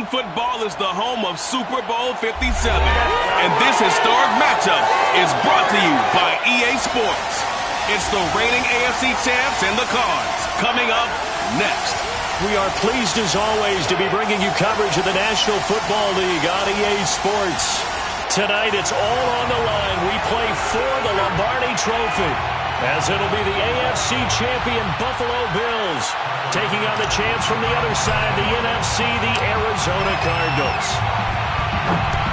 football is the home of Super Bowl 57. And this historic matchup is brought to you by EA Sports. It's the reigning AFC champs and the Cards coming up next. We are pleased as always to be bringing you coverage of the National Football League on EA Sports. Tonight it's all on the line. We play for the Lombardi Trophy, as it'll be the AFC champion Buffalo Bills taking on the champs from the other side, the NFC, the Arizona Cardinals.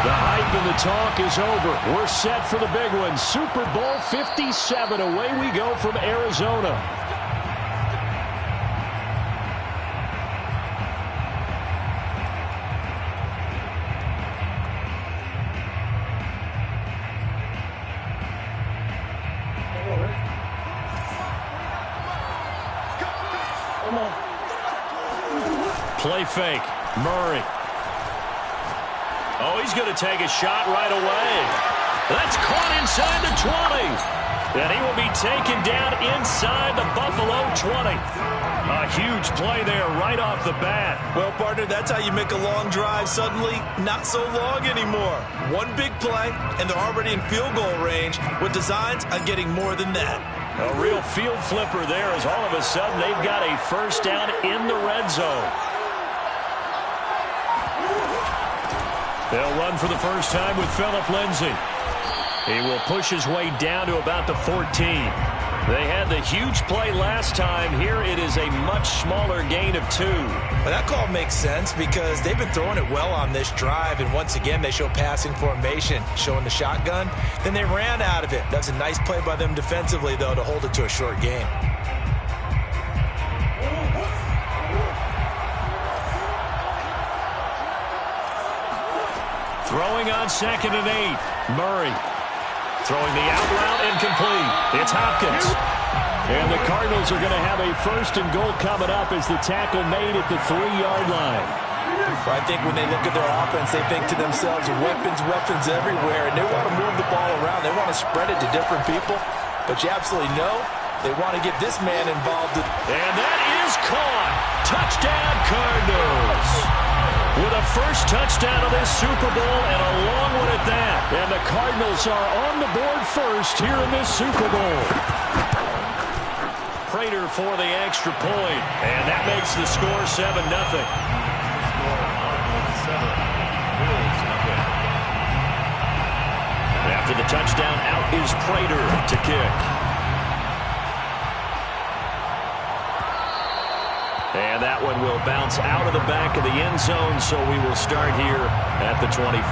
The hype and the talk is over. We're set for the big one. Super Bowl 57. Away we go from Arizona. Play fake. Murray. Oh, he's going to take a shot right away. That's caught inside the 20. And he will be taken down inside the Buffalo 20. A huge play there right off the bat. Well, partner, that's how you make a long drive suddenly not so long anymore. One big play, and they're already in field goal range with designs on getting more than that. A real field flipper there, as all of a sudden they've got a first down in the red zone. They'll run for the first time with Phillip Lindsay. He will push his way down to about the 14. They had the huge play last time. Here it is a much smaller gain of 2. Well, that call makes sense because they've been throwing it well on this drive, and once again they show passing formation, showing the shotgun. Then they ran out of it. That's a nice play by them defensively, though, to hold it to a short game. Throwing on 2nd and 8. Murray. Throwing the out route incomplete. It's Hopkins. And the Cardinals are going to have a 1st and goal coming up as the tackle made at the 3-yard line. I think when they look at their offense, they think to themselves, weapons everywhere, and they want to move the ball around. They want to spread it to different people. But you absolutely know they want to get this man involved. And that is caught. Touchdown, Cardinals. With a first touchdown of this Super Bowl, and a long one at that. And the Cardinals are on the board first here in this Super Bowl. Prater for the extra point, and that makes the score 7-0. After the touchdown, out is Prater to kick. And that one will bounce out of the back of the end zone, so we will start here at the 25.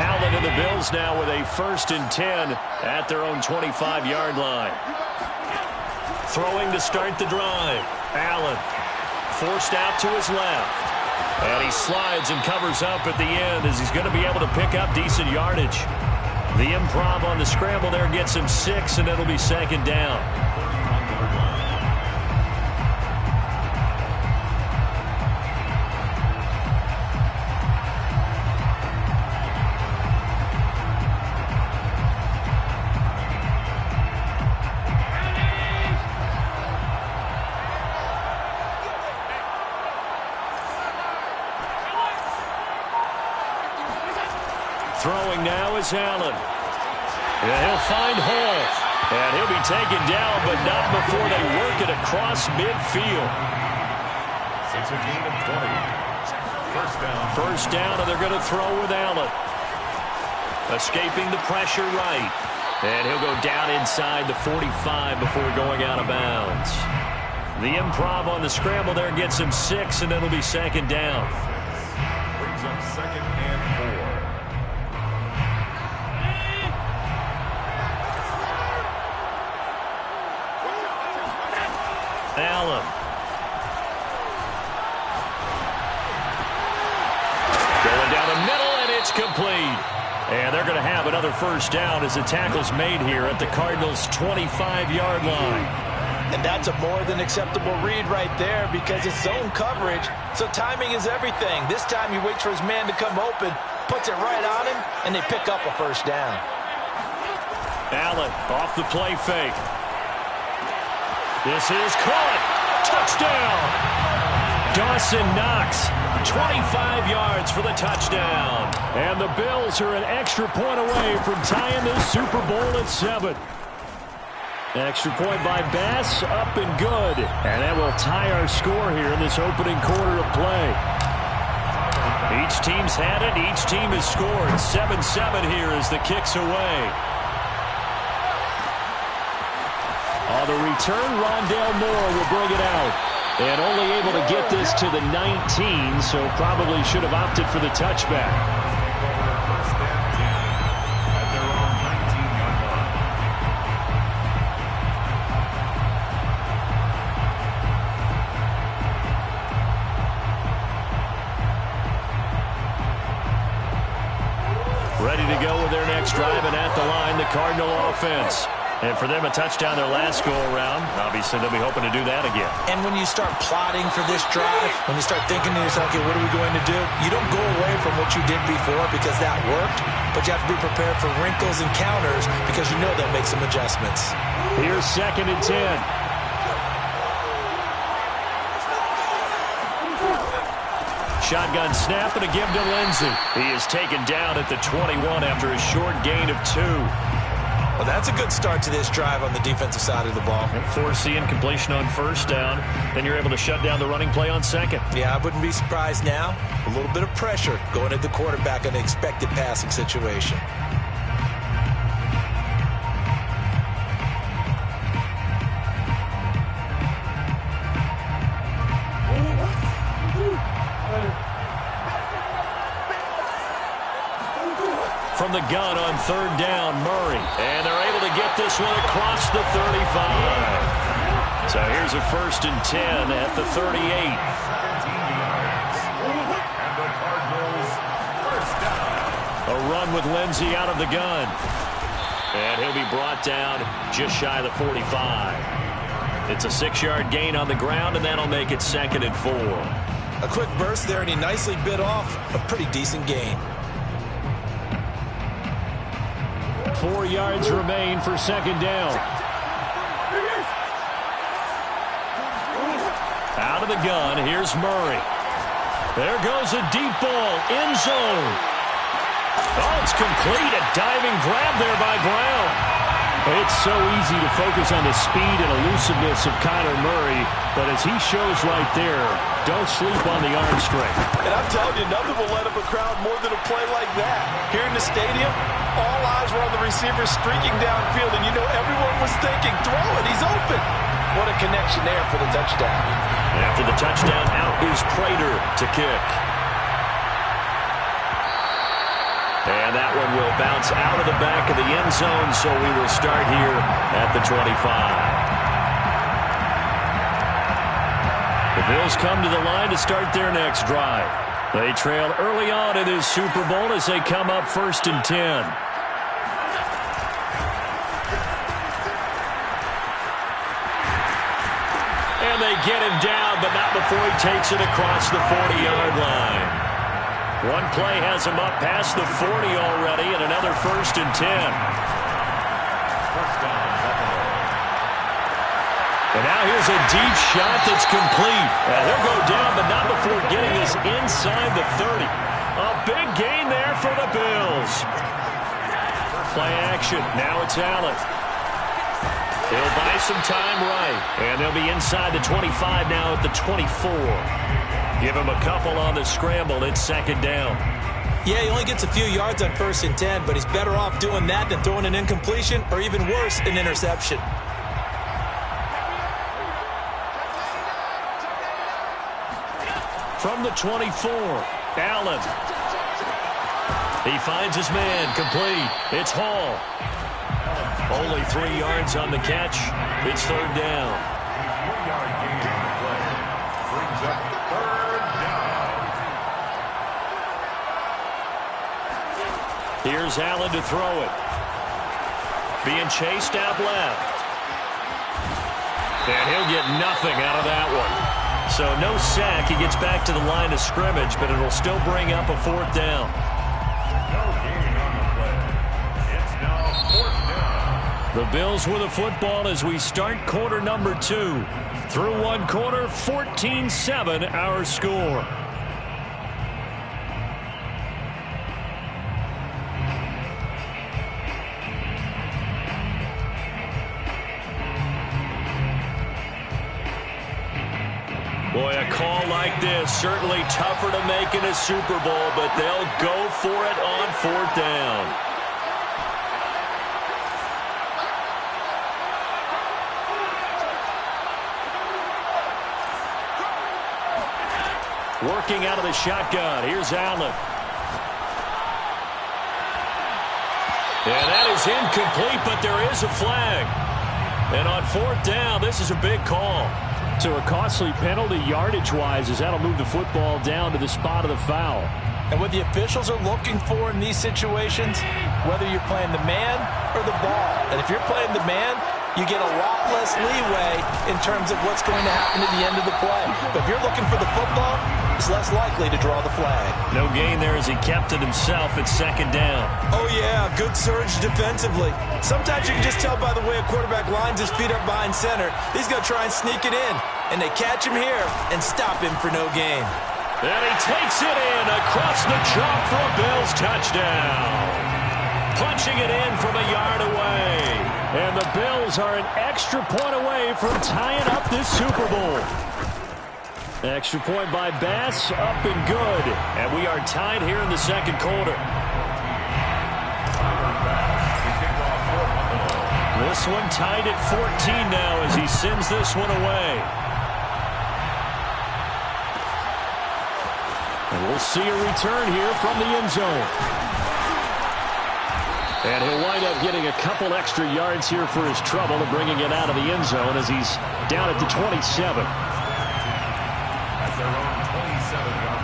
Allen and the Bills now with a 1st and 10 at their own 25-yard line. Throwing to start the drive. Allen. Forced out to his left. And he slides and covers up at the end as he's going to be able to pick up decent yardage. The improv on the scramble there gets him 6, and it'll be 2nd down. Throwing now is Allen. And he'll find Hall. And he'll be taken down, but not before they work it across midfield. 20. First down, and they're going to throw with Allen. Escaping the pressure right. And he'll go down inside the 45 before going out of bounds. The improv on the scramble there gets him 6, and it'll be 2nd down. Brings up 2nd and 4. Allen. Going down the middle, and it's complete. And they're going to have another first down as the tackle's made here at the Cardinals' 25-yard line. And that's a more than acceptable read right there because it's zone coverage, so timing is everything. This time he waits for his man to come open, puts it right on him, and they pick up a first down. Allen off the play fake. This is caught. Touchdown. Dawson Knox, 25 yards for the touchdown. And the Bills are an extra point away from tying this Super Bowl at 7. Extra point by Bass, up and good. And that will tie our score here in this opening quarter of play. Each team's had it. Each team has scored. 7-7 here as the kick's away. On the return, Rondale Moore will bring it out. And only able to get this to the 19, so probably should have opted for the touchback. First and 10 at their own 19-yard line. Ready to go with their next drive, and at the line, the Cardinal offense. And for them, a touchdown their last go-around. Obviously, they'll be hoping to do that again. And when you start plotting for this drive, when you start thinking to yourself, okay, what are we going to do? You don't go away from what you did before because that worked, but you have to be prepared for wrinkles and counters because you know they'll make some adjustments. Here's 2nd and 10. Shotgun snap and a give to Lindsey. He is taken down at the 21 after a short gain of 2. Well, that's a good start to this drive on the defensive side of the ball. Forcing incompletion on first down. Then you're able to shut down the running play on second. Yeah, I wouldn't be surprised now. A little bit of pressure going at the quarterback in an expected passing situation. From the gun on 3rd down, Murray. And they're able to get this one across the 35. So here's a 1st and 10 at the 38. 17 yards. And the Cardinals first down. A run with Lindsey out of the gun. And he'll be brought down just shy of the 45. It's a 6-yard gain on the ground, and that'll make it 2nd and 4. A quick burst there, and he nicely bit off a pretty decent gain. 4 yards remain for 2nd down. Out of the gun, here's Murray. There goes a deep ball, end zone. Oh, it's complete. A diving grab there by Brown. It's so easy to focus on the speed and elusiveness of Kyler Murray, but as he shows right there, don't sleep on the arm strength. And I'm telling you, nothing will light up a crowd more than a play like that. Here in the stadium, all eyes were on the receiver streaking downfield, and you know everyone was thinking, throw it, he's open. What a connection there for the touchdown. After the touchdown, out is Prater to kick. And that one will bounce out of the back of the end zone, so we will start here at the 25. The Bills come to the line to start their next drive. They trail early on in this Super Bowl as they come up 1st and 10. And they get him down, but not before he takes it across the 40-yard line. One play has him up past the 40 already, and another 1st and 10. First down, Buffalo. And now here's a deep shot that's complete. And he'll go down, but not before getting us inside the 30. A big gain there for the Bills. Play action. Now it's Allen. He'll buy some time right. And they'll be inside the 25 now at the 24. Give him a couple on the scramble. It's 2nd down. Yeah, he only gets a few yards on 1st and 10, but he's better off doing that than throwing an incompletion or even worse, an interception. From the 24, Allen. He finds his man, complete. It's Hall. Only 3 yards on the catch. It's 3rd down. 3-yard gain on the play. Brings up 3rd down. Here's Allen to throw it. Being chased out left. And he'll get nothing out of that one. So no sack. He gets back to the line of scrimmage, but it'll still bring up a 4th down. The Bills with the football as we start quarter number 2. Through one quarter, 14-7 our score. Boy, a call like this, certainly tougher to make in a Super Bowl, but they'll go for it on 4th down. Working out of the shotgun. Here's Allen. And that is incomplete, but there is a flag. And on 4th down, this is a big call. So a costly penalty yardage-wise as that'll move the football down to the spot of the foul. And what the officials are looking for in these situations, whether you're playing the man or the ball. And if you're playing the man, you get a lot less leeway in terms of what's going to happen at the end of the play. But if you're looking for the football, it's less likely to draw the flag. No gain there as he kept it himself at 2nd down. Oh, yeah, good surge defensively. Sometimes you can just tell by the way a quarterback lines his feet up behind center. He's going to try and sneak it in. And they catch him here and stop him for no gain. And he takes it in across the chalk for a Bills touchdown. Punching it in from a yard away. And the Bills are an extra point away from tying up this Super Bowl. Extra point by Bass, up and good. And we are tied here in the 2nd quarter. This one tied at 14 now as he sends this one away. And we'll see a return here from the end zone. And he'll wind up getting a couple extra yards here for his trouble and bringing it out of the end zone as he's down at the 27. At their own 27-yard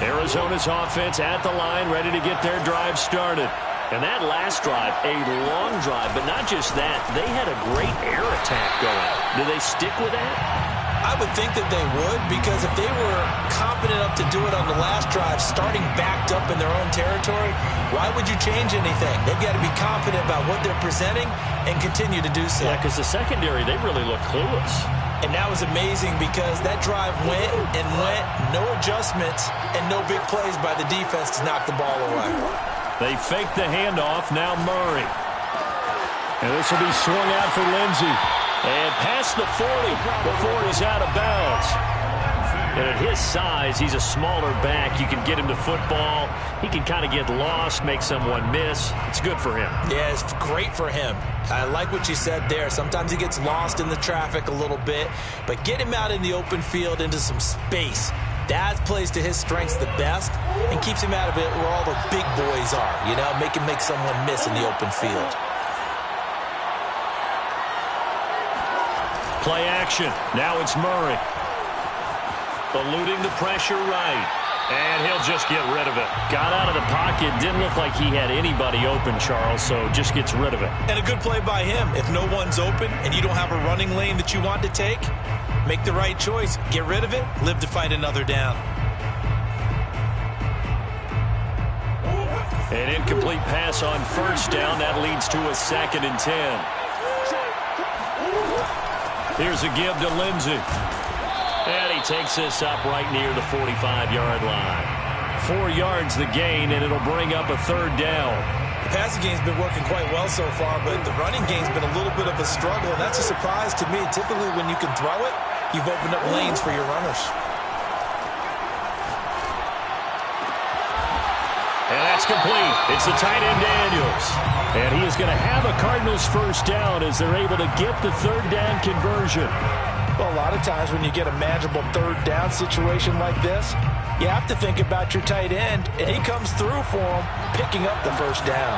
line. Arizona's offense at the line, ready to get their drive started. And that last drive, a long drive, but not just that. They had a great air attack going. Do they stick with that? I would think that they would, because if they were confident enough to do it on the last drive, starting backed up in their own territory, why would you change anything? They've got to be confident about what they're presenting and continue to do so. Yeah, because the secondary, they really look clueless. And that was amazing because that drive went and went, no adjustments, and no big plays by the defense to knock the ball away. They fake the handoff, now Murray. And this will be swung out for Lindsey. And past the 40 before he's out of bounds. And at his size, he's a smaller back. You can get him to football. He can kind of get lost, make someone miss. It's good for him. Yeah, it's great for him. I like what you said there. Sometimes he gets lost in the traffic a little bit. But get him out in the open field into some space. That plays to his strengths the best and keeps him out of it where all the big boys are. You know, make someone miss in the open field. Play action. Now it's Murray. Eluding the pressure right. And he'll just get rid of it. Got out of the pocket. Didn't look like he had anybody open, Charles, so just gets rid of it. And a good play by him. If no one's open and you don't have a running lane that you want to take, make the right choice. Get rid of it. Live to fight another down. An incomplete pass on 1st down. That leads to a 2nd and 10. Here's a give to Lindsey. And he takes this up right near the 45-yard line. 4 yards the gain, and it'll bring up a 3rd down. The passing game's been working quite well so far, but the running game's been a little bit of a struggle, and that's a surprise to me. Typically, when you can throw it, you've opened up lanes for your runners. And that's complete. It's the tight end Daniels. And he is going to have a Cardinals 1st down as they're able to get the 3rd down conversion. Well, a lot of times when you get a manageable 3rd down situation like this, you have to think about your tight end, and he comes through for him, picking up the 1st down.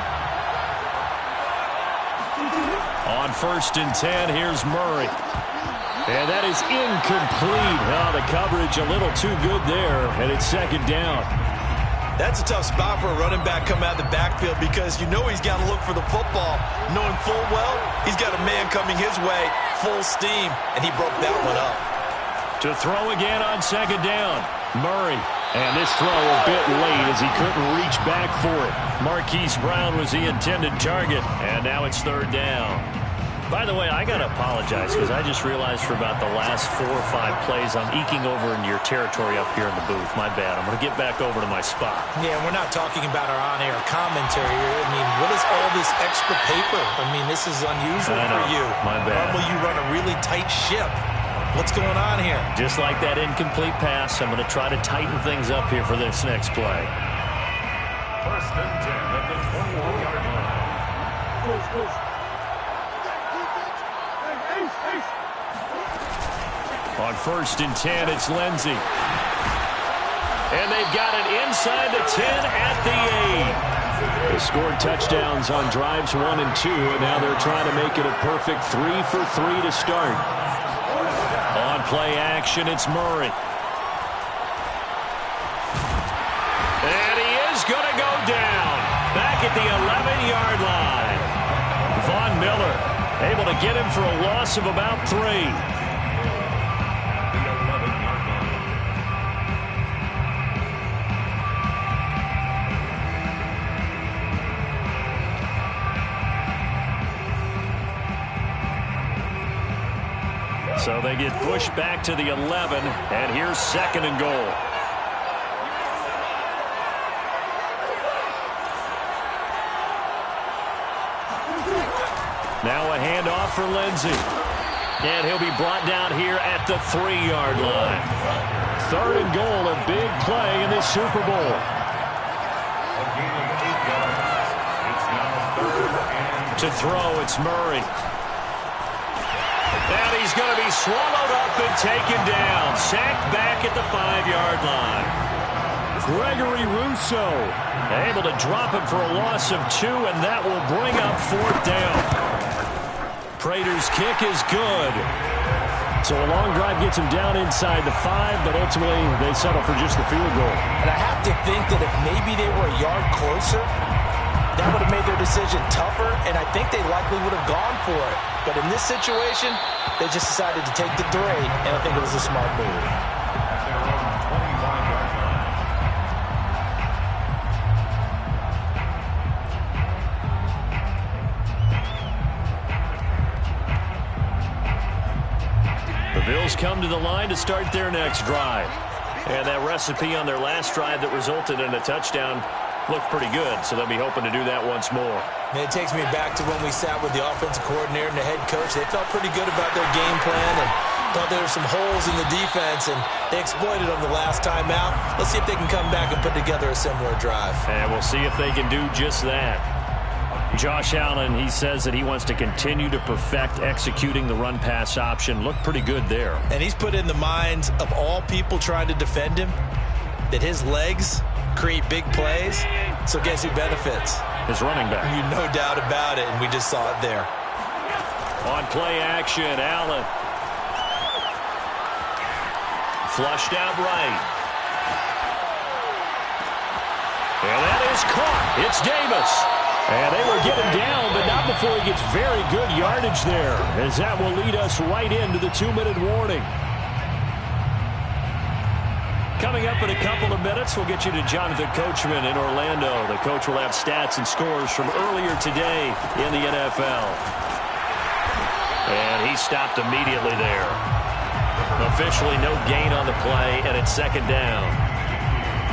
On 1st and 10, here's Murray. And that is incomplete. Oh, the coverage a little too good there, and it's 2nd down. That's a tough spot for a running back coming out of the backfield because you know he's got to look for the football, knowing full well he's got a man coming his way, full steam, and he broke that one up. To throw again on 2nd down. Murray And this throw a bit late as he couldn't reach back for it. Marquise Brown was the intended target, and now it's third down. By the way, I got to apologize because I just realized for about the last 4 or 5 plays I'm eking over into your territory up here in the booth. My bad. I'm going to get back over to my spot. Yeah, we're not talking about our on-air commentary here. I mean, what is all this extra paper? I mean, this is unusual for you. My bad. Normally you run a really tight ship. What's going on here? Just like that incomplete pass, I'm going to try to tighten things up here for this next play. First and 10 at the 21-yard line. On first and 10, it's Lindsey. And they've got it inside the 10 at the 8. They scored touchdowns on drives 1 and 2, and now they're trying to make it a perfect 3 for 3 to start. On play action, it's Murray. And he is going to go down back at the 11-yard line. Von Miller able to get him for a loss of about 3. So they get pushed back to the 11, and here's second and goal. Now a handoff for Lindsey. And he'll be brought down here at the 3-yard line. Third and goal, a big play in this Super Bowl. To throw, it's Murray. And he's going to be swallowed up and taken down. Sacked back at the 5-yard line. Gregory Rousseau able to drop him for a loss of 2, and that will bring up 4th down. Prater's kick is good. So a long drive gets him down inside the 5, but ultimately they settle for just the field goal. And I have to think that if maybe they were a yard closer, that would have made their decision tougher, and I think they likely would have gone for it. But in this situation, they just decided to take the 3, and I think it was a smart move. The Bills come to the line to start their next drive. And that recipe on their last drive that resulted in a touchdown looked pretty good, so they'll be hoping to do that once more. And it takes me back to when we sat with the offensive coordinator and the head coach. They felt pretty good about their game plan and thought there were some holes in the defense, and they exploited them the last time out. Let's see if they can come back and put together a similar drive. And we'll see if they can do just that. Josh Allen, he says that he wants to continue to perfect executing the run-pass option. Looked pretty good there. And he's put in the minds of all people trying to defend him that his legs create big plays. So guess who benefits? His running back. You no doubt about it, and we just saw it there. On play action, Allen. Flushed out right. And that is caught. It's Davis. And they will get him down, but not before he gets very good yardage there, as that will lead us right into the 2-minute warning. Coming up in a couple of minutes, we'll get you to Jonathan Coachman in Orlando. The coach will have stats and scores from earlier today in the NFL. And he stopped immediately there. Officially no gain on the play, and it's second down.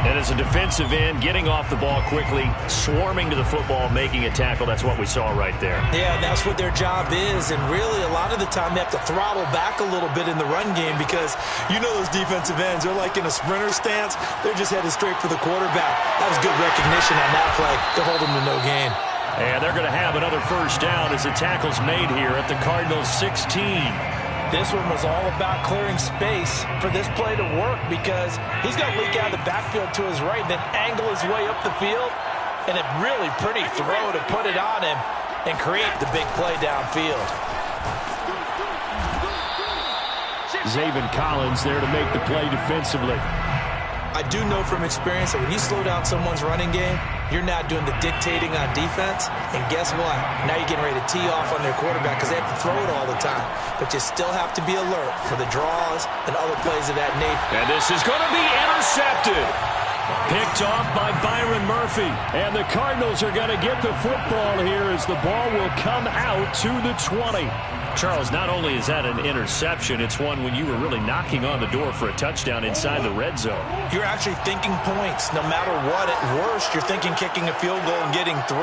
And as a defensive end, getting off the ball quickly, swarming to the football, making a tackle, that's what we saw right there. Yeah, that's what their job is. And really, a lot of the time, they have to throttle back a little bit in the run game because you know those defensive ends, they're like in a sprinter stance. They're just headed straight for the quarterback. That was good recognition on that play. They'll hold them to no gain. And they're going to have another first down as the tackle's made here at the Cardinals 16. This one was all about clearing space for this play to work because he's going to leak out of the backfield to his right, then angle his way up the field, and a really pretty throw to put it on him and create the big play downfield. Zaven Collins there to make the play defensively. I do know from experience that when you slow down someone's running game, you're not doing the dictating on defense. And guess what? Now you're getting ready to tee off on their quarterback because they have to throw it all the time. But you still have to be alert for the draws and other plays of that nature. And this is going to be intercepted. Picked off by Byron Murphy. And the Cardinals are going to get the football here as the ball will come out to the 20. Charles, not only is that an interception, it's one when you were really knocking on the door for a touchdown inside the red zone. You're actually thinking points. No matter what, at worst, you're thinking kicking a field goal and getting 3.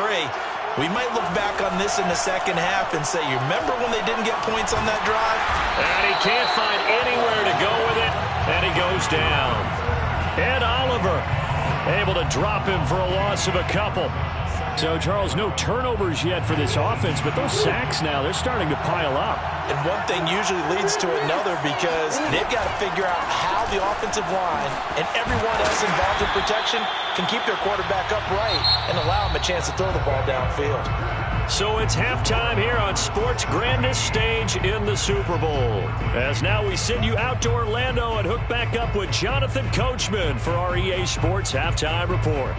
We might look back on this in the second half and say, you remember when they didn't get points on that drive? And he can't find anywhere to go with it, and he goes down. Ed Oliver able to drop him for a loss of a couple. So, Charles, no turnovers yet for this offense, but those sacks now, they're starting to pile up. And one thing usually leads to another because they've got to figure out how the offensive line and everyone else involved in protection can keep their quarterback upright and allow him a chance to throw the ball downfield. So it's halftime here on sports' grandest stage in the Super Bowl. As now we send you out to Orlando and hook back up with Jonathan Coachman for our EA Sports Halftime Report.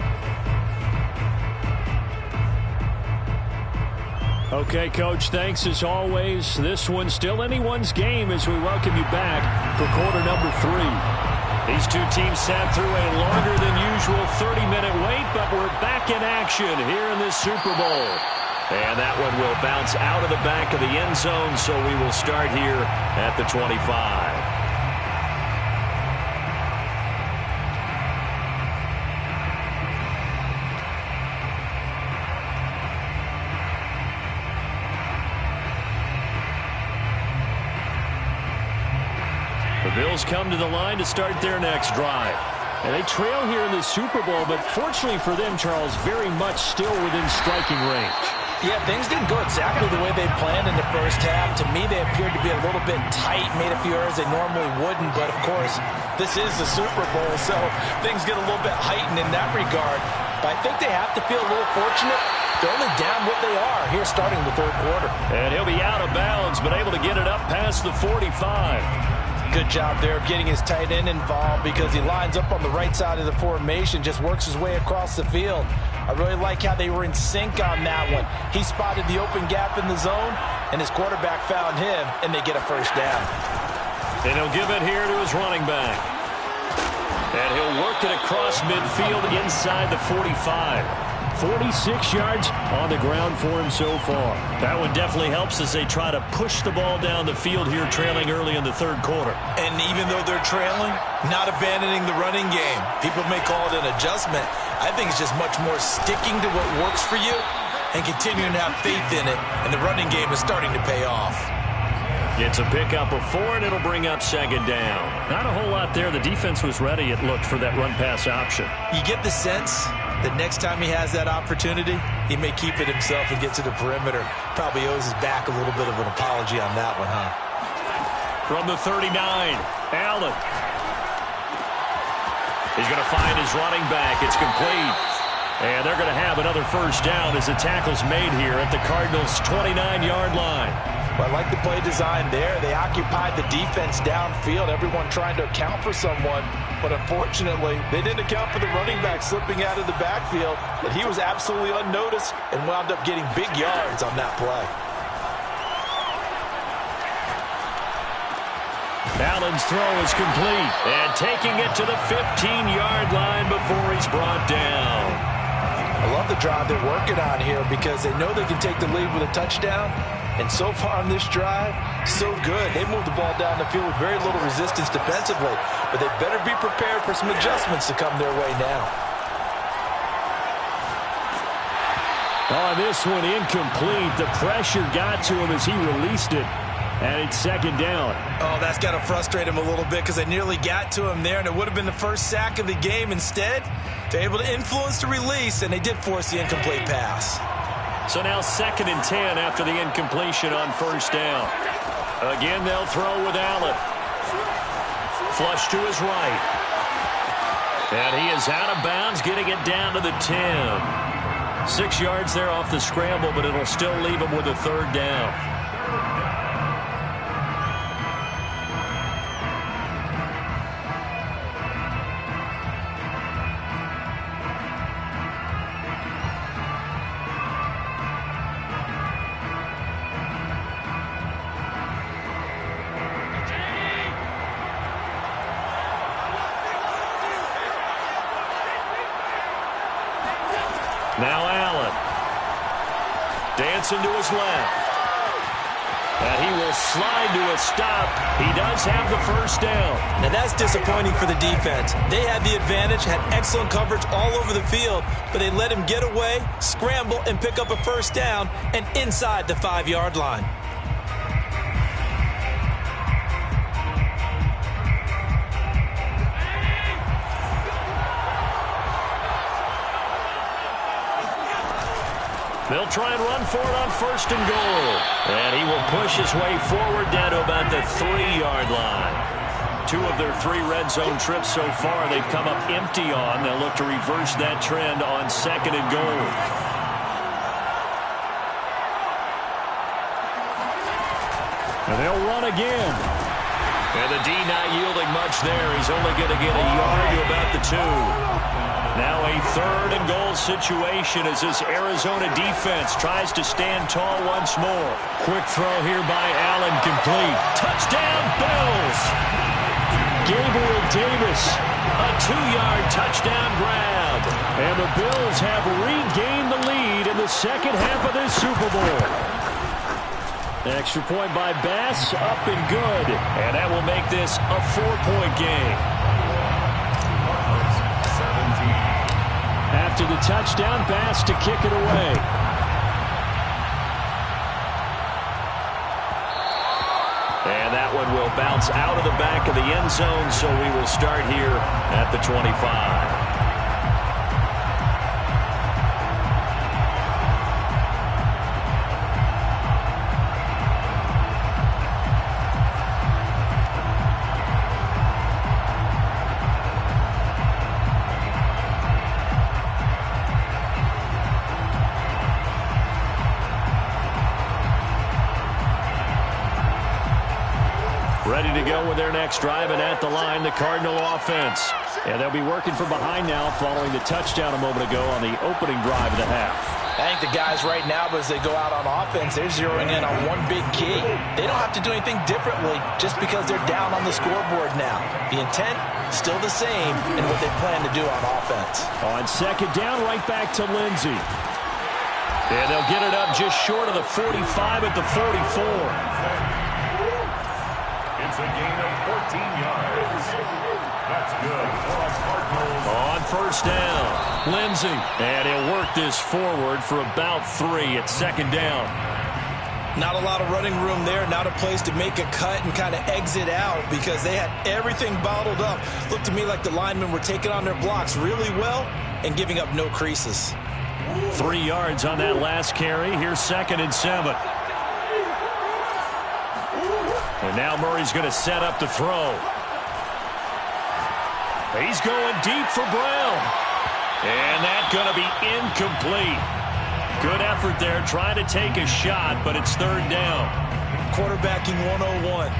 Okay, Coach, thanks as always. This one's still anyone's game as we welcome you back for quarter number 3. These two teams sat through a longer than usual 30-minute wait, but we're back in action here in this Super Bowl. And that one will bounce out of the back of the end zone, so we will start here at the 25. The Bills come to the line to start their next drive. And they trail here in the Super Bowl, but fortunately for them, Charles, very much still within striking range. Yeah, things didn't go exactly the way they planned in the first half. To me, they appeared to be a little bit tight, made a few errors they normally wouldn't. But, of course, this is the Super Bowl, so things get a little bit heightened in that regard. But I think they have to feel a little fortunate. They're only down what they are here starting the third quarter. And he'll be out of bounds, but able to get it up past the 45. Good job there of getting his tight end involved because he lines up on the right side of the formation, just works his way across the field. I really like how they were in sync on that one. He spotted the open gap in the zone, and his quarterback found him, and they get a first down. And he'll give it here to his running back. And he'll work it across midfield inside the 45. 46 yards on the ground for him so far. That one definitely helps as they try to push the ball down the field here, trailing early in the third quarter. And even though they're trailing, not abandoning the running game. People may call it an adjustment. I think it's just much more sticking to what works for you and continuing to have faith in it. And the running game is starting to pay off. It's a pickup of 4, and it'll bring up second down. Not a whole lot there. The defense was ready, it looked, for that run-pass option. You get the sense that next time he has that opportunity, he may keep it himself and get to the perimeter. Probably owes his back a little bit of an apology on that one, huh? From the 39, Allen. He's going to find his running back. It's complete. And they're going to have another first down as the tackle's made here at the Cardinals' 29-yard line. Well, I like the play design there. They occupied the defense downfield, everyone trying to account for someone. But unfortunately, they didn't account for the running back slipping out of the backfield. But he was absolutely unnoticed and wound up getting big yards on that play. Allen's throw is complete. And taking it to the 15-yard line before he's brought down. I love the drive they're working on here because they know they can take the lead with a touchdown. And so far on this drive, so good. They moved the ball down the field with very little resistance defensively. But they better be prepared for some adjustments to come their way now. Oh, this one incomplete. The pressure got to him as he released it. And it's second down. Oh, that's got to frustrate him a little bit because they nearly got to him there, and it would have been the first sack of the game. Instead, they're able to influence the release, and they did force the incomplete pass. So now 2nd and 10 after the incompletion on first down. Again, they'll throw with Allen. Flush to his right. And he is out of bounds, getting it down to the 10. 6 yards there off the scramble, but it'll still leave him with a third down. Now Allen. Dancing to his left. And he will slide to a stop. He does have the first down. Now that's disappointing for the defense. They had the advantage, had excellent coverage all over the field, but they let him get away, scramble, and pick up a first down and inside the 5-yard line. They'll try and run for it on 1st and goal. And he will push his way forward down to about the 3-yard line. 2 of their 3 red zone trips so far they've come up empty on. They'll look to reverse that trend on 2nd and goal. And they'll run again. And the D not yielding much there. He's only going to get a yard to about the 2. Now a 3rd and goal situation as this Arizona defense tries to stand tall once more. Quick throw here by Allen, complete. Touchdown, Bills! Gabriel Davis, a 2-yard touchdown grab. And the Bills have regained the lead in the second half of this Super Bowl. Extra point by Bass, up and good. And that will make this a 4-point game. After the touchdown, Bass to kick it away. And that one will bounce out of the back of the end zone, so we will start here at the 25. Ready to go with their next drive, and at the line, the Cardinal offense. And they'll be working from behind now following the touchdown a moment ago on the opening drive of the half. I think the guys right now, as they go out on offense, they're zeroing in on one big key. They don't have to do anything differently just because they're down on the scoreboard now. The intent, still the same in what they plan to do on offense. On 2nd down, right back to Lindsey. And they'll get it up just short of the 45 at the 44. It's a gain of 14 yards. That's good for the Cardinals. On 1st down, Lindsey. And he'll work this forward for about 3 at 2nd down. Not a lot of running room there. Not a place to make a cut and kind of exit out because they had everything bottled up. Looked to me like the linemen were taking on their blocks really well and giving up no creases. 3 yards on that last carry. Here's 2nd and 7. And now Murray's going to set up the throw. He's going deep for Brown. And that's going to be incomplete. Good effort there, trying to take a shot, but it's 3rd down. Quarterbacking 101.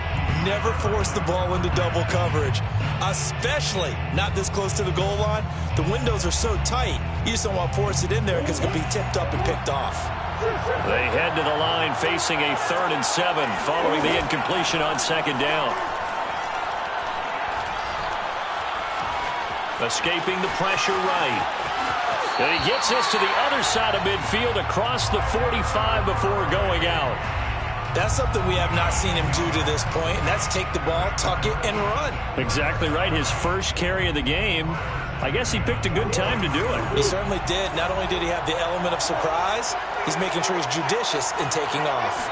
Never force the ball into double coverage, especially not this close to the goal line. The windows are so tight, you just don't want to force it in there because it could be tipped up and picked off. They head to the line facing a 3rd and 7 following the incompletion on 2nd down. Escaping the pressure right. And he gets us to the other side of midfield across the 45 before going out. That's something we have not seen him do to this point, and that's take the ball, tuck it, and run. Exactly right. His first carry of the game. I guess he picked a good time to do it. He certainly did. Not only did he have the element of surprise, he's making sure he's judicious in taking off.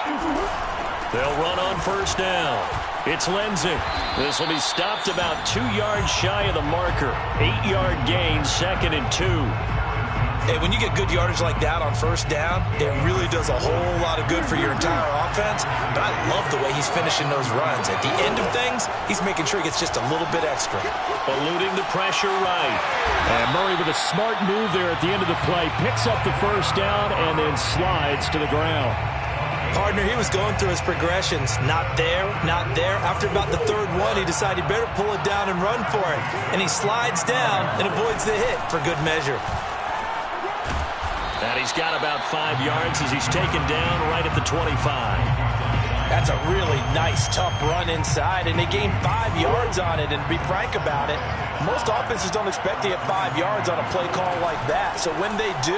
They'll run on 1st down. It's Lindsey. This will be stopped about 2 yards shy of the marker. 8-yard gain, 2nd and 2. Hey, when you get good yardage like that on 1st down, it really does a whole lot of good for your entire offense. But I love the way he's finishing those runs. At the end of things, he's making sure he gets just a little bit extra. Eluding the pressure right. And Murray with a smart move there at the end of the play. Picks up the 1st down and then slides to the ground. Partner, he was going through his progressions. Not there, not there. After about the 3rd one, he decided he better pull it down and run for it. And he slides down and avoids the hit for good measure. And he's got about 5 yards as he's taken down right at the 25. That's a really nice, tough run inside, and they gained 5 yards on it. And to be frank about it, most offenses don't expect to get 5 yards on a play call like that. So when they do,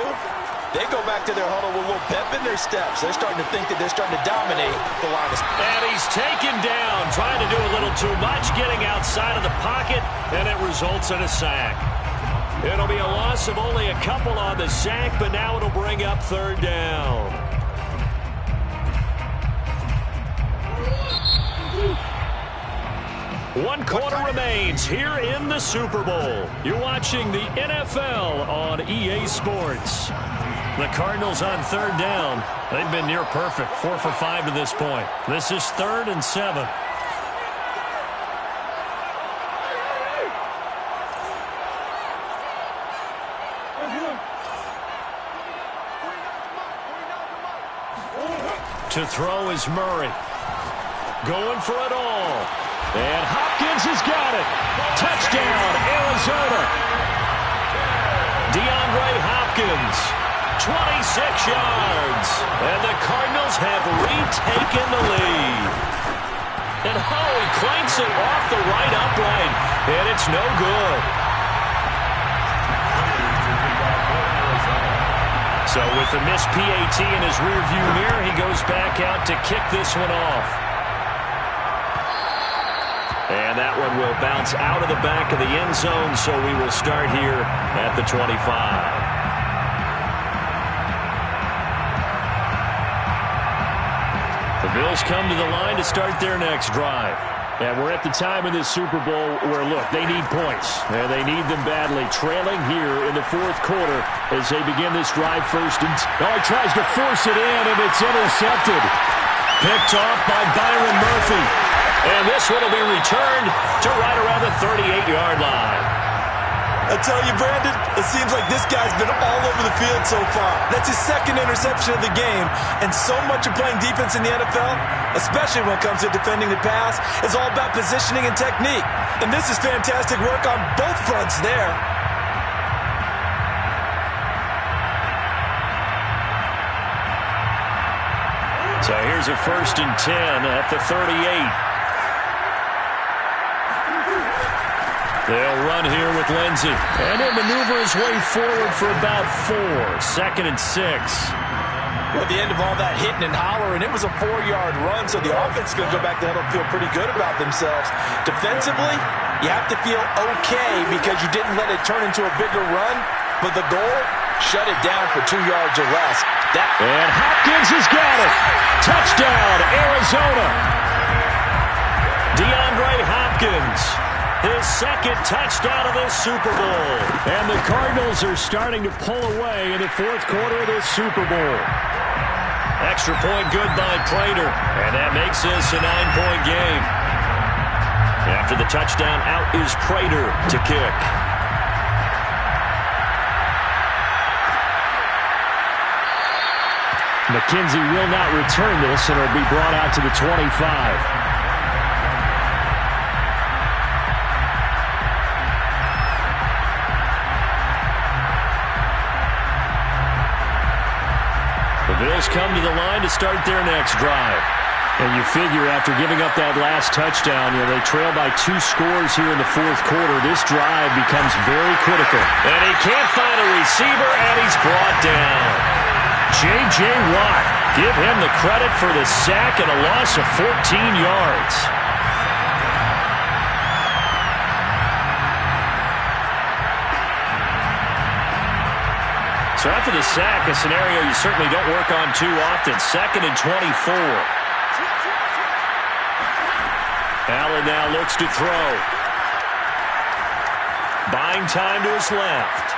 They go back to their huddle with a little pep in their steps. They're starting to think that they're starting to dominate the line. And he's taken down, trying to do a little too much, getting outside of the pocket, and it results in a sack. It'll be a loss of only a couple on the sack, but now it'll bring up third down. One quarter remains here in the Super Bowl. You're watching the NFL on EA Sports. The Cardinals on third down. They've been near perfect, 4 for 5 to this point. This is 3rd and 7. To throw is Murray. Going for it all. And Hopkins has got it. Touchdown, Arizona. DeAndre Hopkins, 26 yards. And the Cardinals have retaken the lead. And he clanks it off the right upright. And it's no good. So with the missed PAT in his rearview mirror, he goes back out to kick this one off. And that one will bounce out of the back of the end zone, so we will start here at the 25. The Bills come to the line to start their next drive. And we're at the time in this Super Bowl where, look, they need points. And they need them badly. Trailing here in the fourth quarter as they begin this drive first. And he tries to force it in, and it's intercepted. Picked off by Byron Murphy. And this one will be returned to right around the 38-yard line. I tell you, Brandon, it seems like this guy's been all over the field so far. That's his second interception of the game. And so much of playing defense in the NFL, especially when it comes to defending the pass, is all about positioning and technique. And this is fantastic work on both fronts there. So here's a 1st and 10 at the 38. They'll run here with Lindsey. And he'll maneuver his way forward for about 4. 2nd and 6. Well, at the end of all that hitting and hollering, it was a 4-yard run, so the offense is going to go back to huddle and feel pretty good about themselves. Defensively, you have to feel okay because you didn't let it turn into a bigger run, but the goal, shut it down for 2 yards or less. And Hopkins has got it. Touchdown, Arizona. DeAndre Hopkins. His second touchdown of this Super Bowl. And the Cardinals are starting to pull away in the fourth quarter of this Super Bowl. Extra point good by Prater. And that makes this a 9-point game. After the touchdown, out is Prater to kick. McKenzie will not return this, and it'll be brought out to the 25. Bills come to the line to start their next drive. And you figure after giving up that last touchdown, they trail by 2 scores here in the fourth quarter. This drive becomes very critical. And he can't find a receiver, and he's brought down. J.J. Watt, give him the credit for the sack and a loss of 14 yards. So after the sack, a scenario you certainly don't work on too often. 2nd and 24. Allen now looks to throw. Buying time to his left.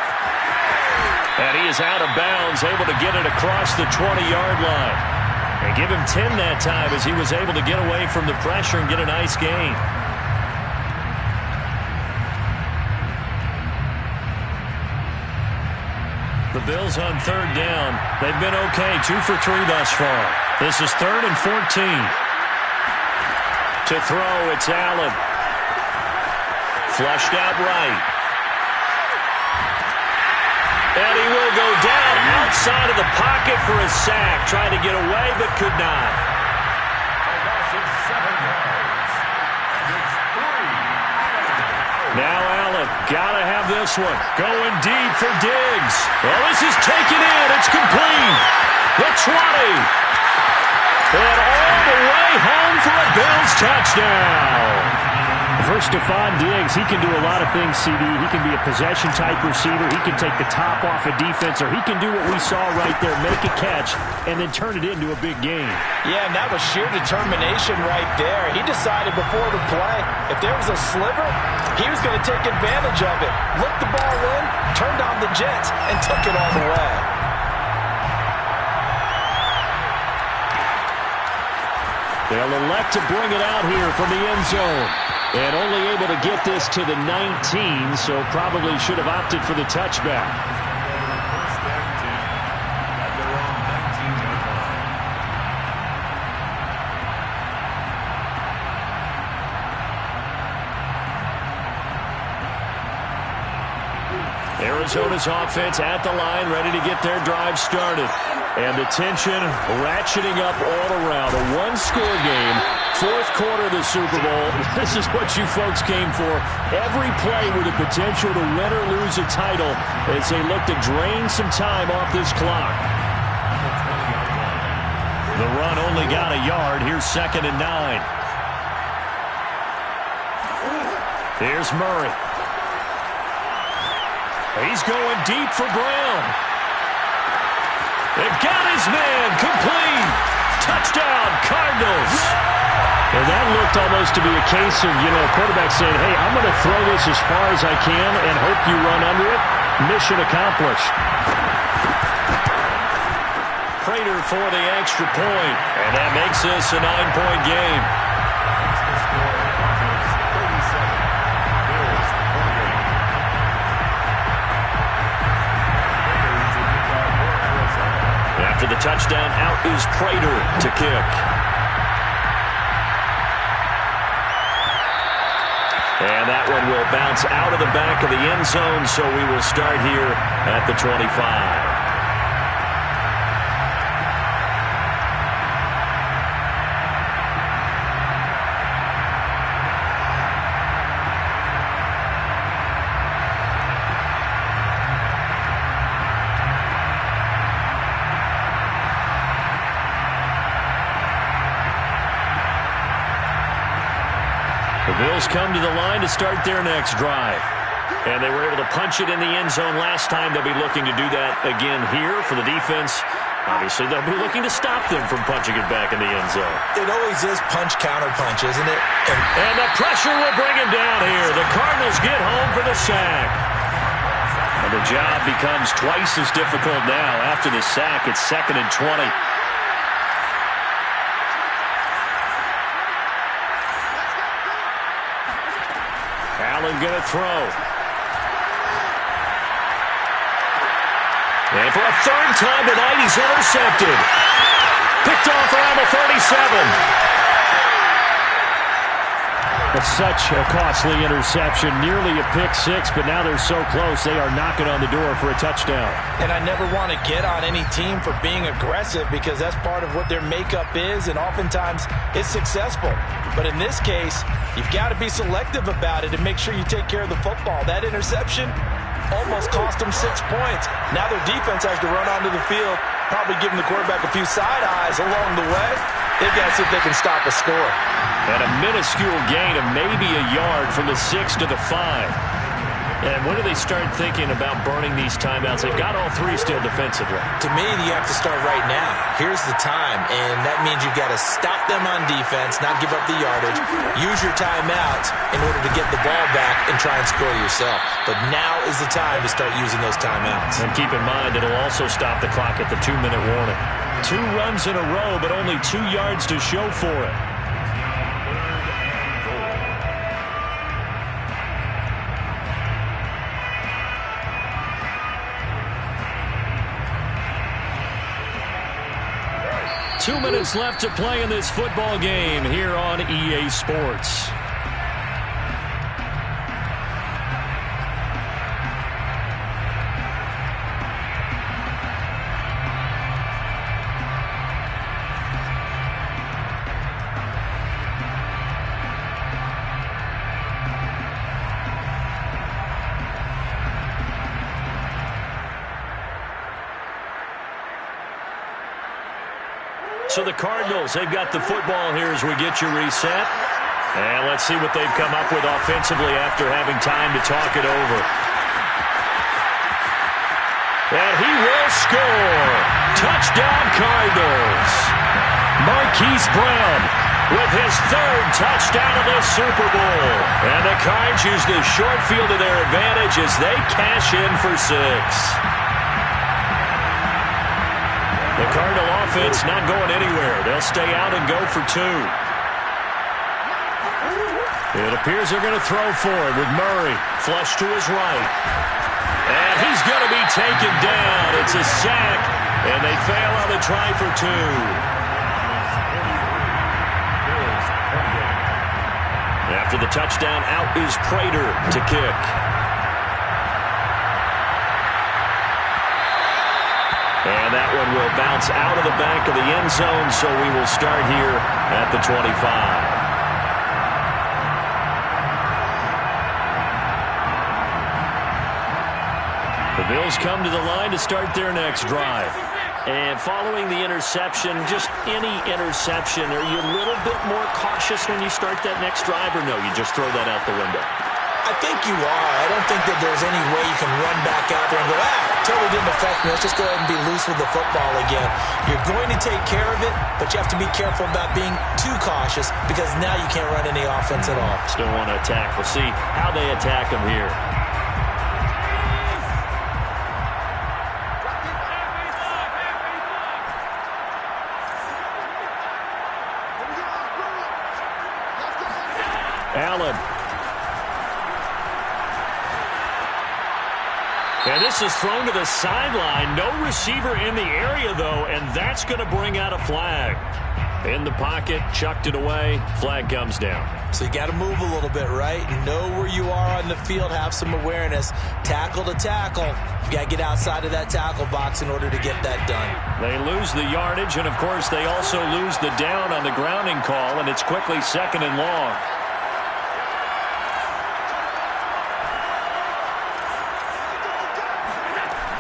And he is out of bounds, able to get it across the 20-yard line. And give him 10 that time as he was able to get away from the pressure and get a nice gain. The Bills on third down. They've been okay, 2 for 3 thus far. This is 3rd and 14. To throw, it's Allen. Flushed out right. And he will go down outside of the pocket for a sack. Trying to get away, but could not. Now Allen, got to have this one. Going deep for Diggs. Well, this is taken in. It's complete. The 20. And all the way home for a Bills touchdown. First, Stephon Diggs, he can do a lot of things, CD. He can be a possession-type receiver. He can take the top off a defense, or he can do what we saw right there, make a catch, and then turn it into a big game. Yeah, and that was sheer determination right there. He decided before the play, if there was a sliver, he was going to take advantage of it. Looked the ball in, turned on the Jets, and took it all the way. They'll elect to bring it out here from the end zone. And only able to get this to the 19, so probably should have opted for the touchback. First and 10 at their own 19-yard line. Arizona's offense at the line, ready to get their drive started. And the tension ratcheting up all around. A one-score game, fourth quarter of the Super Bowl. This is what you folks came for. Every play with the potential to win or lose a title as they look to drain some time off this clock. The run only got a yard. Here's 2nd and 9. Here's Murray. He's going deep for Brown. They've got his man complete. Touchdown, Cardinals. And that looked almost to be a case of, a quarterback saying, hey, I'm going to throw this as far as I can and hope you run under it. Mission accomplished. Prater for the extra point. And that makes this a 9-point game. After the touchdown, out is Prater to kick. And that one will bounce out of the back of the end zone, so we will start here at the 25. Bills come to the line to start their next drive. And they were able to punch it in the end zone last time. They'll be looking to do that again here for the defense. Obviously, they'll be looking to stop them from punching it back in the end zone. It always is punch-counter-punch, isn't it? And the pressure will bring him down here. The Cardinals get home for the sack. And the job becomes twice as difficult now. After the sack, it's 2nd and 20. Allen going to throw. And for a third time tonight, he's intercepted. Picked off around the 37. That's such a costly interception. Nearly a pick six, but now they're so close, they are knocking on the door for a touchdown. And I never want to get on any team for being aggressive because that's part of what their makeup is, and oftentimes it's successful. But in this case, you've got to be selective about it and make sure you take care of the football. That interception almost cost them 6 points. Now their defense has to run onto the field, probably giving the quarterback a few side eyes along the way. They've got to see if they can stop a score. And a minuscule gain of maybe a yard from the 6 to the 5. And when do they start thinking about burning these timeouts? They've got all three still defensively. To me, you have to start right now. Here's the time, and that means you've got to stop them on defense, not give up the yardage, use your timeouts in order to get the ball back and try and score yourself. But now is the time to start using those timeouts. And keep in mind, it'll also stop the clock at the 2-minute warning. 2 runs in a row, but only 2 yards to show for it. Two minutes left to play in this football game here on EA Sports. So the Cardinals, they've got the football here as we get you reset. And let's see what they've come up with offensively after having time to talk it over. And he will score. Touchdown, Cardinals. Marquise Brown with his third touchdown of this Super Bowl. And the Cards use the short field to their advantage as they cash in for 6. The Cardinal offense not going anywhere. They'll stay out and go for 2. It appears they're going to throw for it with Murray. Flush to his right. And he's going to be taken down. It's a sack, and they fail on the try for 2. After the touchdown, out is Prater to kick. And that one will bounce out of the back of the end zone, so we will start here at the 25. The Bills come to the line to start their next drive. And following the interception, just any interception, are you a little bit more cautious when you start that next drive, or no, you just throw that out the window? I think you are. I don't think that there's any way you can run back out there and go, totally didn't affect me. Let's just go ahead and be loose with the football again. You're going to take care of it, but you have to be careful about being too cautious because now you can't run any offense at all. Still want to attack. We'll see how they attack them here. Allen. And this is thrown to the sideline. No receiver in the area, though, and that's going to bring out a flag. In the pocket, chucked it away. Flag comes down. So you got to move a little bit, right? Know where you are on the field. Have some awareness. Tackle to tackle. You got to get outside of that tackle box in order to get that done. They lose the yardage, and, of course, they also lose the down on the grounding call, and it's quickly 2nd and long.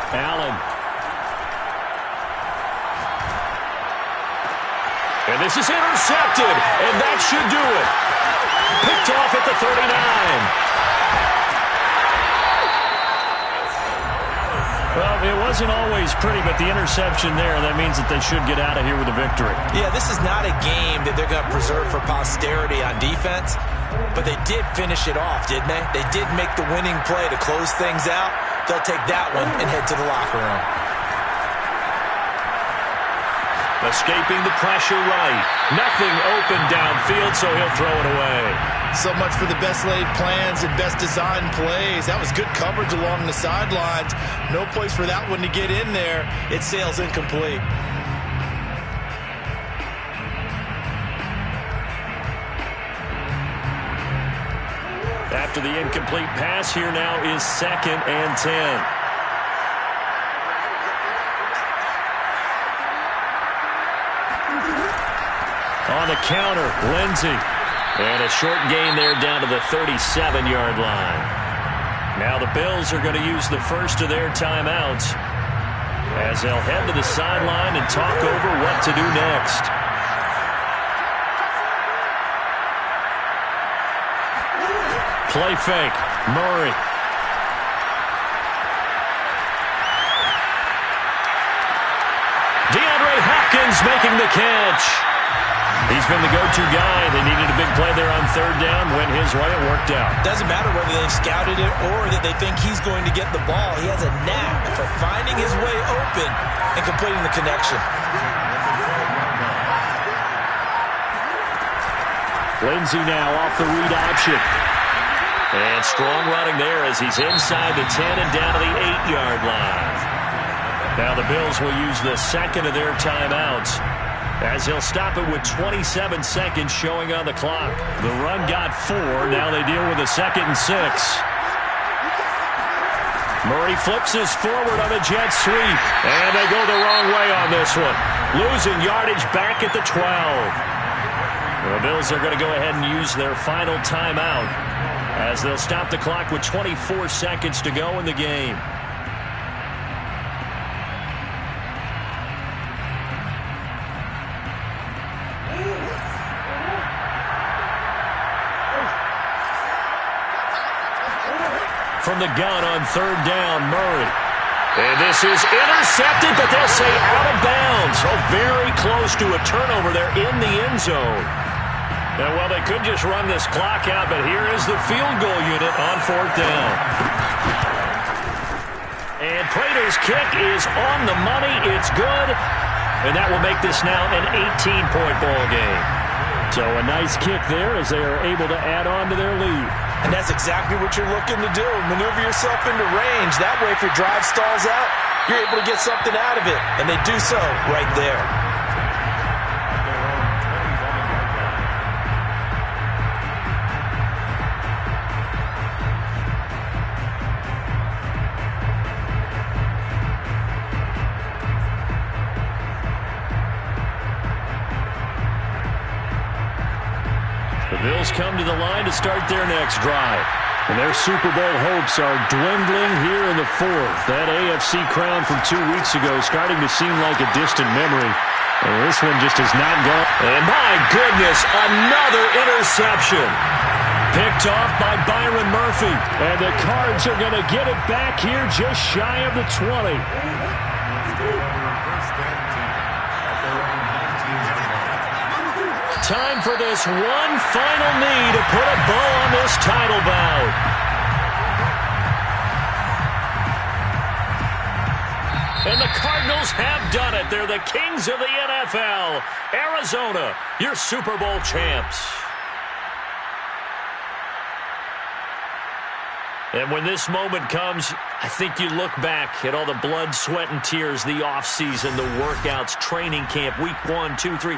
Allen. And this is intercepted, and that should do it. Picked off at the 39. Well, it wasn't always pretty, but the interception there, that means that they should get out of here with a victory. Yeah, this is not a game that they're going to preserve for posterity on defense, but they did finish it off, didn't they? They did make the winning play to close things out. They'll take that one and head to the locker room. Escaping the pressure right. Nothing open downfield, so he'll throw it away. So much for the best laid plans and best designed plays. That was good coverage along the sidelines. No place for that one to get in there. It sails incomplete. After the incomplete pass, here now is 2nd and 10. On the counter, Lindsey. And a short gain there down to the 37-yard line. Now the Bills are going to use the first of their timeouts as they'll head to the sideline and talk over what to do next. Play fake. Murray. DeAndre Hopkins making the catch. He's been the go-to guy. They needed a big play there on 3rd down. Went his way. It worked out. Doesn't matter whether they've scouted it or that they think he's going to get the ball. He has a knack for finding his way open and completing the connection. Lindsey now off the read option. And strong running there as he's inside the 10 and down to the 8-yard line. Now the Bills will use the second of their timeouts as they'll stop it with 27 seconds showing on the clock. The run got 4. Now they deal with a 2nd and 6. Murray flips this forward on a jet sweep. And they go the wrong way on this one. Losing yardage back at the 12. The Bills are going to go ahead and use their final timeout as they'll stop the clock with 24 seconds to go in the game. from the gun on third down. Murray. And this is intercepted, but they'll say out of bounds. So very close to a turnover there in the end zone. Now, well, they could just run this clock out, but here is the field goal unit on fourth down. And Prater's kick is on the money. It's good. And that will make this now an 18-point ball game. So a nice kick there as they are able to add on to their lead. And that's exactly what you're looking to do. Maneuver yourself into range. That way, if your drive stalls out, you're able to get something out of it. And they do so right there. The Bills come to the line to start their next drive. And their Super Bowl hopes are dwindling here in the fourth. That AFC crown from 2 weeks ago is starting to seem like a distant memory. And this one just has not gone. And my goodness, another interception. Picked off by Byron Murphy. And the Cards are going to get it back here just shy of the 20. Time for this one final knee to put a bow on this title bout. And the Cardinals have done it. They're the kings of the NFL. Arizona, your Super Bowl champs. And when this moment comes, I think you look back at all the blood, sweat, and tears, the offseason, the workouts, training camp, week 1, 2, 3.